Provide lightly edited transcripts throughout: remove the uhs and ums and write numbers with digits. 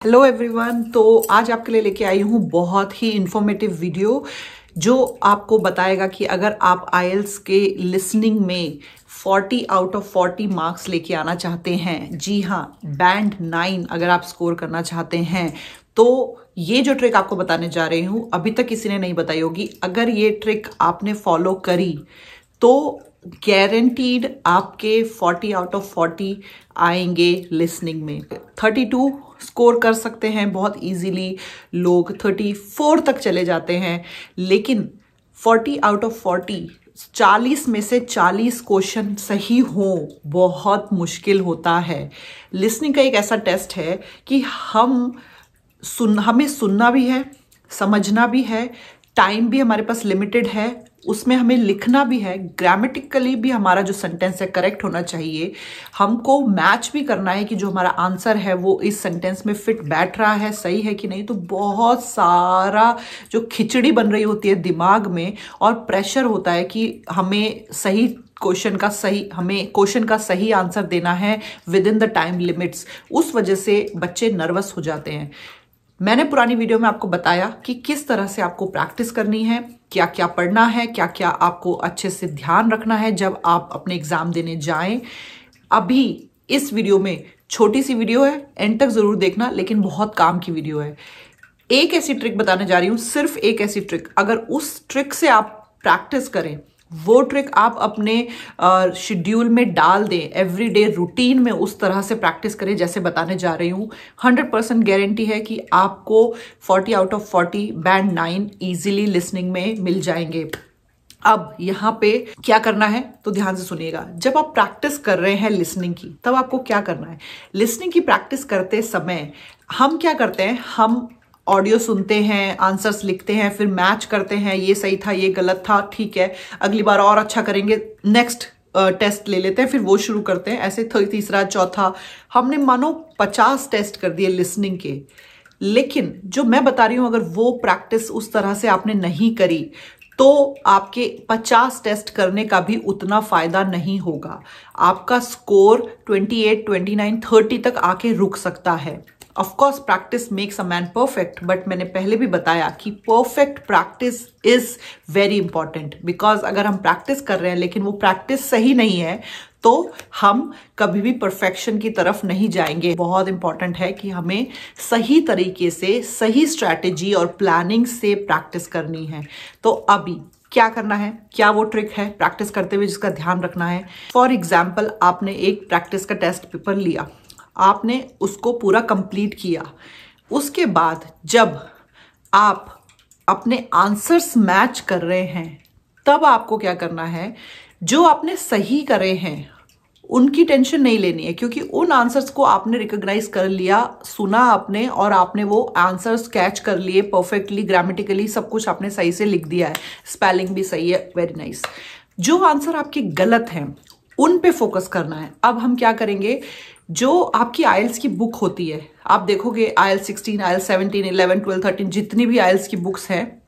Hello everyone. तो आज आपके लिए लेके आई हूँ बहुत ही इंफॉर्मेटिव वीडियो जो आपको बताएगा कि अगर आप आईएलटीएस के लिसनिंग में 40 आउट ऑफ 40 मार्क्स लेके आना चाहते हैं, जी हाँ, बैंड 9 अगर आप स्कोर करना चाहते हैं, तो ये जो ट्रिक आपको बताने जा रही हूँ अभी तक किसी ने नहीं बताई होगी। अगर ये ट्रिक आपने फॉलो करी तो गारंटीड आपके 40 आउट ऑफ 40 आएंगे लिसनिंग में। 32 स्कोर कर सकते हैं बहुत इजीली, लोग 34 तक चले जाते हैं, लेकिन 40 आउट ऑफ 40 40 में से 40 क्वेश्चन सही हो बहुत मुश्किल होता है। लिसनिंग का एक ऐसा टेस्ट है कि हमें सुनना भी है, समझना भी है, टाइम भी हमारे पास लिमिटेड है, उसमें हमें लिखना भी है, ग्रामेटिकली भी हमारा जो सेंटेंस है करेक्ट होना चाहिए, हमको मैच भी करना है कि जो हमारा आंसर है वो इस सेंटेंस में फिट बैठ रहा है, सही है कि नहीं। तो बहुत सारा जो खिचड़ी बन रही होती है दिमाग में और प्रेशर होता है कि हमें क्वेश्चन का सही आंसर देना है with in the time limits. उस वजह से बच्चे नर्वस हो जाते हैं। मैंने पुरानी वीडियो में आपको बताया कि किस तरह से आपको प्रैक्टिस करनी है, क्या क्या पढ़ना है, क्या क्या आपको अच्छे से ध्यान रखना है जब आप अपने एग्जाम देने जाएं। अभी इस वीडियो में छोटी सी वीडियो है, एंड तक जरूर देखना, लेकिन बहुत काम की वीडियो है। एक ऐसी ट्रिक बताने जा रही हूं, सिर्फ एक ऐसी ट्रिक, अगर उस ट्रिक से आप प्रैक्टिस करें, वो ट्रिक आप अपने शेड्यूल में डाल दें, एवरीडे रूटीन में उस तरह से प्रैक्टिस करें जैसे बताने जा रही हूँ, 100% गारंटी है कि आपको 40 out of 40 band 9 easily listening में मिल जाएंगे। अब यहाँ पे क्या करना है तो ध्यान से सुनिएगा। जब आप प्रैक्टिस कर रहे हैं लिसनिंग की, तब आपको क्या करना है। लिसनिंग की प्रैक्टिस करते समय हम क्या करते हैं, हम ऑडियो सुनते हैं, आंसर्स लिखते हैं, फिर मैच करते हैं, ये सही था, ये गलत था, ठीक है, अगली बार और अच्छा करेंगे, नेक्स्ट टेस्ट ले लेते हैं, फिर वो शुरू करते हैं, ऐसे तीसरा चौथा, हमने मानो 50 टेस्ट कर दिए लिसनिंग के। लेकिन जो मैं बता रही हूं, अगर वो प्रैक्टिस उस तरह से आपने नहीं करी तो आपके 50 टेस्ट करने का भी उतना फायदा नहीं होगा। आपका स्कोर 28, 29, 30 तक आके रुक सकता है। Of course practice makes a man perfect, but मैंने पहले भी बताया कि perfect practice is very important. Because अगर हम प्रैक्टिस कर रहे हैं लेकिन वो प्रैक्टिस सही नहीं है तो हम कभी भी परफेक्शन की तरफ नहीं जाएंगे। बहुत इंपॉर्टेंट है कि हमें सही तरीके से, सही स्ट्रैटेजी और प्लानिंग से प्रैक्टिस करनी है। तो अभी क्या करना है, क्या वो ट्रिक है प्रैक्टिस करते हुए जिसका ध्यान रखना है। फॉर एग्जाम्पल, आपने एक प्रैक्टिस का टेस्ट पेपर लिया, आपने उसको पूरा कंप्लीट किया, उसके बाद जब आप अपने आंसर्स मैच कर रहे हैं तब आपको क्या करना है, जो आपने सही करे हैं उनकी टेंशन नहीं लेनी है, क्योंकि उन आंसर्स को आपने रिकॉग्नाइज कर लिया, सुना आपने, और आपने वो आंसर्स कैच कर लिए परफेक्टली, ग्रामेटिकली सब कुछ आपने सही से लिख दिया है, स्पेलिंग भी सही है, वेरी नाइस। जो आंसर आपके गलत हैं उन पे फोकस करना है। अब हम क्या करेंगे, जो आपकी आईएलटीएस की बुक होती है, आप देखोगे IELTS 16, IELTS 17, 11, 12, 13, जितनी भी आईएलटीएस की बुक्स हैं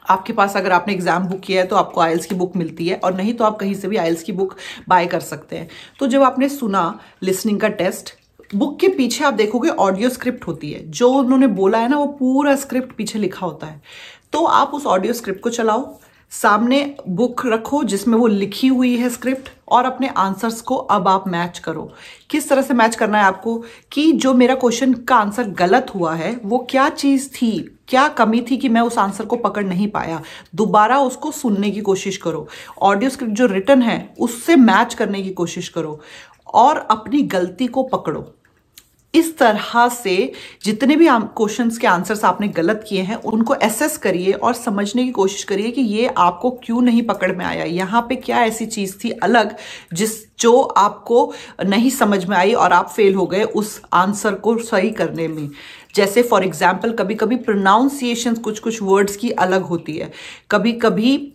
आपके पास, अगर आपने एग्जाम बुक किया है तो आपको आईएलटीएस की बुक मिलती है, और नहीं तो आप कहीं से भी आईएलटीएस की बुक बाय कर सकते हैं। तो जब आपने सुना लिसनिंग का टेस्ट, बुक के पीछे आप देखोगे ऑडियो स्क्रिप्ट होती है, जो उन्होंने बोला है ना वो पूरा स्क्रिप्ट पीछे लिखा होता है। तो आप उस ऑडियो स्क्रिप्ट को चलाओ, सामने बुक रखो जिसमें वो लिखी हुई है स्क्रिप्ट, और अपने आंसर्स को अब आप मैच करो। किस तरह से मैच करना है आपको, कि जो मेरा क्वेश्चन का आंसर गलत हुआ है वो क्या चीज थी, क्या कमी थी कि मैं उस आंसर को पकड़ नहीं पाया, दोबारा उसको सुनने की कोशिश करो, ऑडियो स्क्रिप्ट जो रिटन है उससे मैच करने की कोशिश करो और अपनी गलती को पकड़ो। इस तरह से जितने भी क्वेश्चंस के आंसर्स आपने गलत किए हैं उनको एसेस करिए और समझने की कोशिश करिए कि ये आपको क्यों नहीं पकड़ में आया, यहाँ पे क्या ऐसी चीज थी अलग जो आपको नहीं समझ में आई और आप फेल हो गए उस आंसर को सही करने में। जैसे फॉर एग्जाम्पल, कभी कभी प्रोनाउंसिएशन कुछ वर्ड्स की अलग होती है, कभी कभी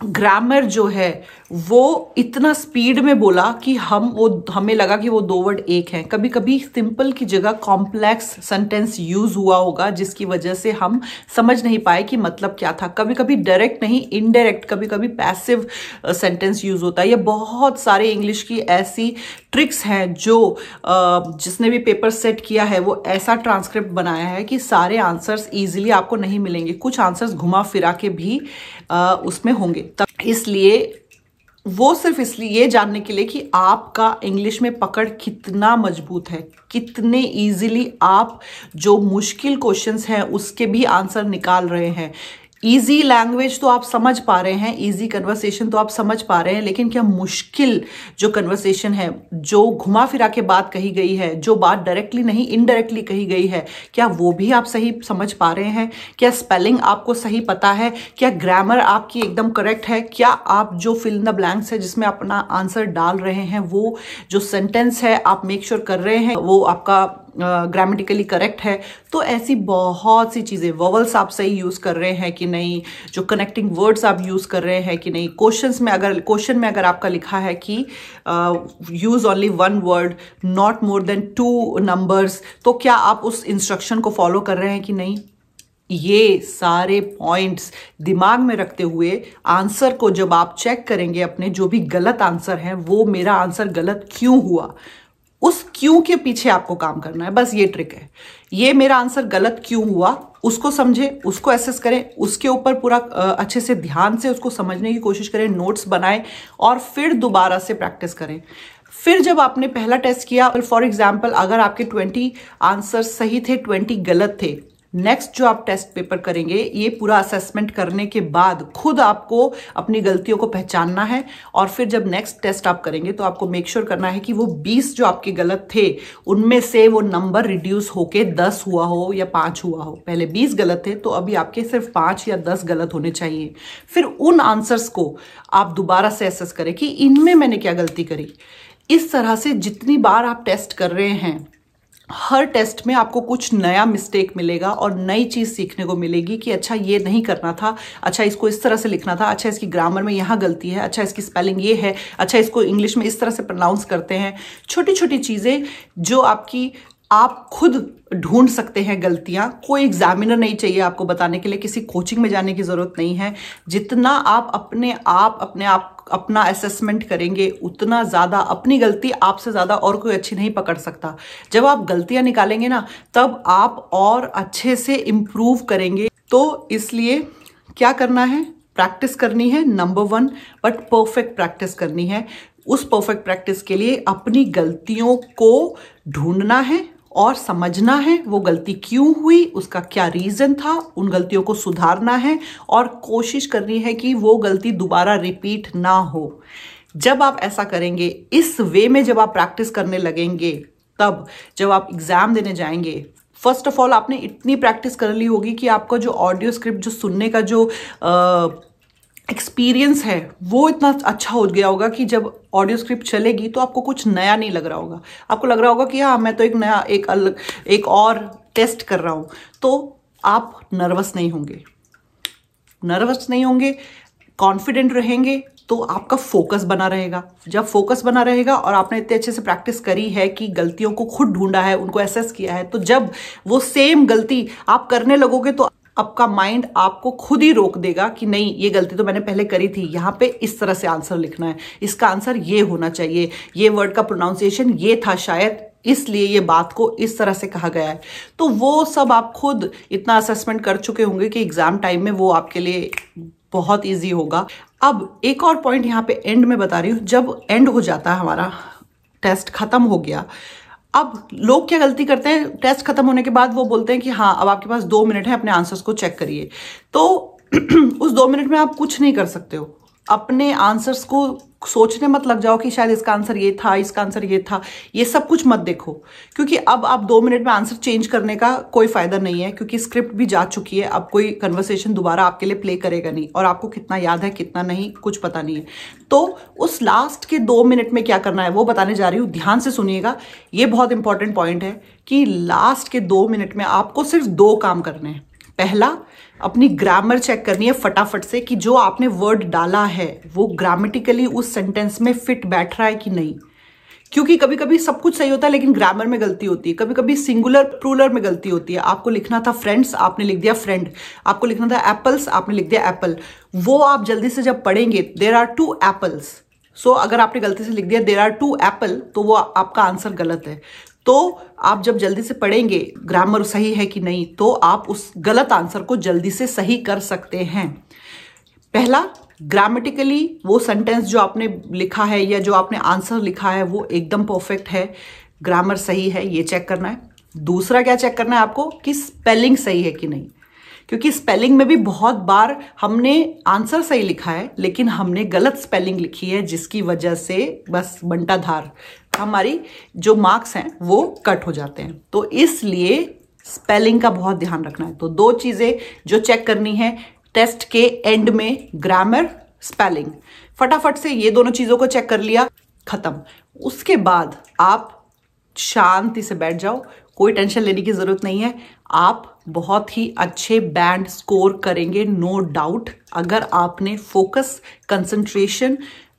ग्रामर जो है वो इतना स्पीड में बोला कि हमें लगा कि वो 2 वर्ड एक हैं। कभी कभी सिंपल की जगह कॉम्प्लेक्स सेंटेंस यूज हुआ होगा जिसकी वजह से हम समझ नहीं पाए कि मतलब क्या था। कभी कभी डायरेक्ट नहीं, इनडायरेक्ट, कभी कभी पैसिव सेंटेंस यूज होता है। ये बहुत सारे इंग्लिश की ऐसी ट्रिक्स हैं जो जिसने भी पेपर सेट किया है वो ऐसा ट्रांसक्रिप्ट बनाया है कि सारे आंसर्स इजीली आपको नहीं मिलेंगे, कुछ आंसर्स घुमा फिरा के भी उसमें होंगे। इसलिए वो सिर्फ इसलिए ये जानने के लिए कि आपका इंग्लिश में पकड़ कितना मजबूत है, कितने इजीली आप जो मुश्किल क्वेश्चंस हैं उसके भी आंसर निकाल रहे हैं। इजी लैंग्वेज तो आप समझ पा रहे हैं, इजी कन्वर्सेशन तो आप समझ पा रहे हैं, लेकिन क्या मुश्किल जो कन्वर्सेशन है, जो घुमा फिरा के बात कही गई है, जो बात डायरेक्टली नहीं इनडायरेक्टली कही गई है, क्या वो भी आप सही समझ पा रहे हैं? क्या स्पेलिंग आपको सही पता है? क्या ग्रामर आपकी एकदम करेक्ट है? क्या आप जो फिल इन द ब्लैंक्स है जिसमें अपना आंसर डाल रहे हैं, वो जो सेंटेंस है आप मेक श्योर कर रहे हैं वो आपका ग्रामेटिकली करेक्ट है? तो ऐसी बहुत सी चीज़ें, वोवल्स आप सही यूज़ कर रहे हैं कि नहीं, जो कनेक्टिंग वर्ड्स आप यूज़ कर रहे हैं कि नहीं, क्वेश्चन में अगर आपका लिखा है कि use only one word not more than 2 numbers, तो क्या आप उस इंस्ट्रक्शन को फॉलो कर रहे हैं कि नहीं? ये सारे पॉइंट्स दिमाग में रखते हुए आंसर को जब आप चेक करेंगे, अपने जो भी गलत आंसर हैं, वो मेरा आंसर गलत क्यों हुआ, उस क्यों के पीछे आपको काम करना है। बस ये ट्रिक है, ये मेरा आंसर गलत क्यों हुआ उसको समझे, उसको एसेस करें, उसके ऊपर पूरा अच्छे से ध्यान से उसको समझने की कोशिश करें, नोट्स बनाएं और फिर दोबारा से प्रैक्टिस करें। फिर जब आपने पहला टेस्ट किया, फॉर एग्जाम्पल अगर आपके 20 आंसर सही थे, 20 गलत थे, नेक्स्ट जो आप टेस्ट पेपर करेंगे, ये पूरा असेसमेंट करने के बाद खुद आपको अपनी गलतियों को पहचानना है और फिर जब नेक्स्ट टेस्ट आप करेंगे तो आपको मेक श्योर करना है कि वो 20 जो आपके गलत थे उनमें से वो नंबर रिड्यूस होके 10 हुआ हो या 5 हुआ हो। पहले 20 गलत थे तो अभी आपके सिर्फ 5 या 10 गलत होने चाहिए। फिर उन आंसर्स को आप दोबारा से एसेस करें कि इनमें मैंने क्या गलती करी। इस तरह से जितनी बार आप टेस्ट कर रहे हैं, हर टेस्ट में आपको कुछ नया मिस्टेक मिलेगा और नई चीज़ सीखने को मिलेगी कि अच्छा ये नहीं करना था, अच्छा इसको इस तरह से लिखना था, अच्छा इसकी ग्रामर में यहाँ गलती है, अच्छा इसकी स्पेलिंग ये है, अच्छा इसको इंग्लिश में इस तरह से प्रोनाउंस करते हैं। छोटी छोटी चीज़ें जो आप खुद ढूंढ सकते हैं गलतियां। कोई एग्जामिनर नहीं चाहिए आपको बताने के लिए, किसी कोचिंग में जाने की जरूरत नहीं है। जितना आप अपने आप अपना असेसमेंट करेंगे उतना ज़्यादा अपनी गलती आपसे ज़्यादा और कोई अच्छी नहीं पकड़ सकता। जब आप गलतियां निकालेंगे ना, तब आप और अच्छे से इम्प्रूव करेंगे। तो इसलिए क्या करना है, प्रैक्टिस करनी है नंबर 1, बट परफेक्ट प्रैक्टिस करनी है। उस परफेक्ट प्रैक्टिस के लिए अपनी गलतियों को ढूंढना है और समझना है वो गलती क्यों हुई, उसका क्या रीज़न था, उन गलतियों को सुधारना है और कोशिश करनी है कि वो गलती दोबारा रिपीट ना हो। जब आप ऐसा करेंगे, इस वे में जब आप प्रैक्टिस करने लगेंगे, तब जब आप एग्ज़ाम देने जाएंगे, फर्स्ट ऑफ ऑल आपने इतनी प्रैक्टिस कर ली होगी कि आपका जो ऑडियो स्क्रिप्ट जो सुनने का जो एक्सपीरियंस है वो इतना अच्छा हो गया होगा कि जब ऑडियो स्क्रिप्ट चलेगी तो आपको कुछ नया नहीं लग रहा होगा। आपको लग रहा होगा कि हाँ, मैं तो एक और टेस्ट कर रहा हूँ। तो आप नर्वस नहीं होंगे, कॉन्फिडेंट रहेंगे, तो आपका फोकस बना रहेगा। जब फोकस बना रहेगा और आपने इतने अच्छे से प्रैक्टिस करी है कि गलतियों को खुद ढूंढा है, उनको एसेस किया है, तो जब वो सेम गलती आप करने लगोगे तो आपका माइंड आपको खुद ही रोक देगा कि नहीं, ये गलती तो मैंने पहले करी थी, यहाँ पे इस तरह से आंसर लिखना है, इसका आंसर ये होना चाहिए, ये वर्ड का प्रोनाउंसिएशन ये था शायद, इसलिए ये बात को इस तरह से कहा गया है। तो वो सब आप खुद इतना असेसमेंट कर चुके होंगे कि एग्जाम टाइम में वो आपके लिए बहुत ईजी होगा। अब एक और पॉइंट यहाँ पे एंड में बता रही हूँ। जब एंड हो जाता है, हमारा टेस्ट खत्म हो गया, अब लोग क्या गलती करते हैं, टेस्ट खत्म होने के बाद वो बोलते हैं कि हाँ, अब आपके पास 2 मिनट है, अपने आंसर्स को चेक करिए। तो उस 2 मिनट में आप कुछ नहीं कर सकते हो। अपने आंसर्स को सोचने मत लग जाओ कि शायद इसका आंसर ये था, इसका आंसर ये था, ये सब कुछ मत देखो, क्योंकि अब आप 2 मिनट में आंसर चेंज करने का कोई फायदा नहीं है, क्योंकि स्क्रिप्ट भी जा चुकी है। अब कोई कन्वर्सेशन दोबारा आपके लिए प्ले करेगा नहीं और आपको कितना याद है कितना नहीं कुछ पता नहीं है। तो उस लास्ट के 2 मिनट में क्या करना है वो बताने जा रही हूँ, ध्यान से सुनिएगा। ये बहुत इंपॉर्टेंट पॉइंट है कि लास्ट के 2 मिनट में आपको सिर्फ 2 काम करने हैं। पहला, अपनी ग्रामर चेक करनी है फटाफट से कि जो आपने वर्ड डाला है वो ग्रामेटिकली उस सेंटेंस में फिट बैठ रहा है कि नहीं। क्योंकि कभी कभी सब कुछ सही होता है लेकिन ग्रामर में गलती होती है, कभी कभी सिंगुलर प्लूरल में गलती होती है। आपको लिखना था फ्रेंड्स, आपने लिख दिया फ्रेंड, आपको लिखना था एप्पल्स, आपने लिख दिया एप्पल। वो आप जल्दी से जब पढ़ेंगे, देयर आर 2 एप्पल्स, सो अगर आपने गलती से लिख दिया देयर आर 2 एप्पल, तो वो आपका आंसर गलत है। तो आप जब जल्दी से पढ़ेंगे ग्रामर सही है कि नहीं, तो आप उस गलत आंसर को जल्दी से सही कर सकते हैं। पहला, ग्रामेटिकली वो सेंटेंस जो आपने लिखा है या जो आपने आंसर लिखा है वो एकदम परफेक्ट है, ग्रामर सही है, ये चेक करना है। दूसरा क्या चेक करना है आपको कि स्पेलिंग सही है कि नहीं, क्योंकि स्पेलिंग में भी बहुत बार हमने आंसर सही लिखा है लेकिन हमने गलत स्पेलिंग लिखी है, जिसकी वजह से बस बंटाधार हमारी जो मार्क्स हैं वो कट हो जाते हैं। तो इसलिए स्पेलिंग का बहुत ध्यान रखना है। तो 2 चीजें जो चेक करनी है टेस्ट के एंड में, ग्रामर, स्पेलिंग। फटाफट से ये दोनों चीजों को चेक कर लिया, खत्म। उसके बाद आप शांति से बैठ जाओ, कोई टेंशन लेने की जरूरत नहीं है। आप बहुत ही अच्छे बैंड स्कोर करेंगे, नो डाउट, अगर आपने फोकस, कंसंट्रेशन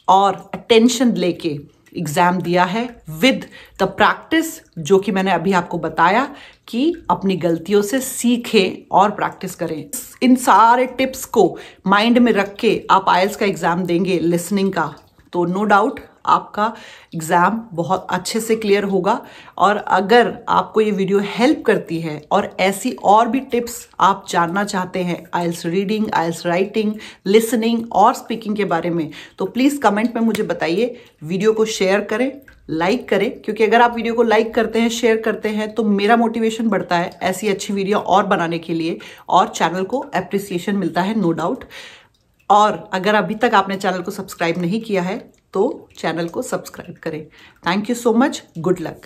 और अटेंशन लेके एग्जाम दिया है विद द प्रैक्टिस, जो कि मैंने अभी आपको बताया कि अपनी गलतियों से सीखें और प्रैक्टिस करें। इन सारे टिप्स को माइंड में रख के आप आईएलटीएस का एग्जाम देंगे लिसनिंग का, तो नो डाउट आपका एग्जाम बहुत अच्छे से क्लियर होगा। और अगर आपको ये वीडियो हेल्प करती है और ऐसी और भी टिप्स आप जानना चाहते हैं IELTS reading, IELTS writing, listening और स्पीकिंग के बारे में, तो प्लीज कमेंट में मुझे बताइए। वीडियो को शेयर करें, लाइक करें, क्योंकि अगर आप वीडियो को लाइक करते हैं, शेयर करते हैं, तो मेरा मोटिवेशन बढ़ता है ऐसी अच्छी वीडियो और बनाने के लिए, और चैनल को अप्रिसिएशन मिलता है, नो डाउट। और अगर अभी तक आपने चैनल को सब्सक्राइब नहीं किया है तो चैनल को सब्सक्राइब करें। Thank you so much, good luck.